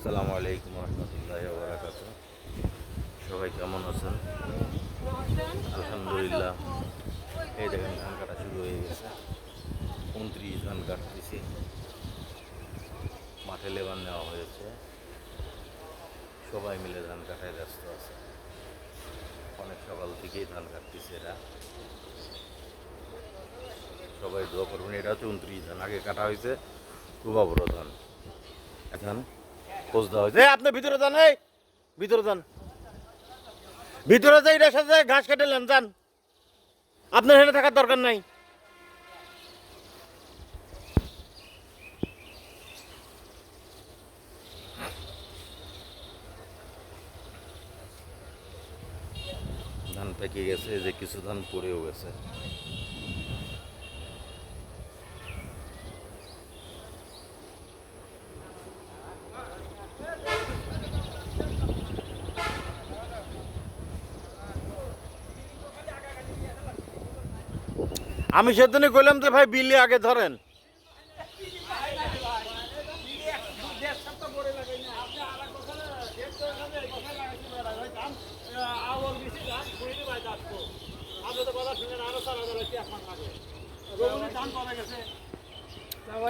আসসালামু আলাইকুম রহমতুল্লাহি ওয়া বারাকাতুহু। সবাই কেমন আছেন? আলহামদুলিল্লাহ। এই দেখেন ধান কাটা শুরু হয়ে গেছে। 29 ধান কাটতেছি। মাঠে লেবার নেওয়া হয়েছে। সবাই মিলে ধান কাটায় ব্যস্ত আছে। অনেক সকাল থেকেই ধান কাটতেছে এরা। সবাই দোয়া করবেন। এটা হচ্ছে 29 ধান, আগে কাটা হয়েছে রুবা বড় ধান। ধান পোজ দেওয়া হয়েছে। আপনি ভিতরে যান, এই ভিতরে যান, ভিতরে যাই, এটার সাথে ঘাস কেটে নেন, যান। আপনার হেঁটে থাকার দরকার নাই। ধান পেকে গেছে, যে কিছু ধান পড়েও গেছে। আমি সেদিনই কইলাম যে ভাই বিলি আগে ধরেন।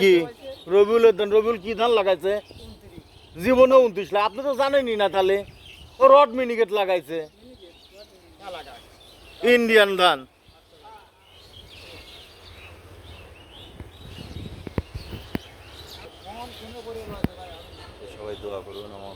কি রবিউলের ধান? রবিউল কি ধান লাগাইছে? জীবনে 29 লাখ। আপনি তো জানেনই না, তাহলে ও রড মিনিকেট লাগাইছে, ইন্ডিয়ান ধান। সবাই দোয়া করবেন আমার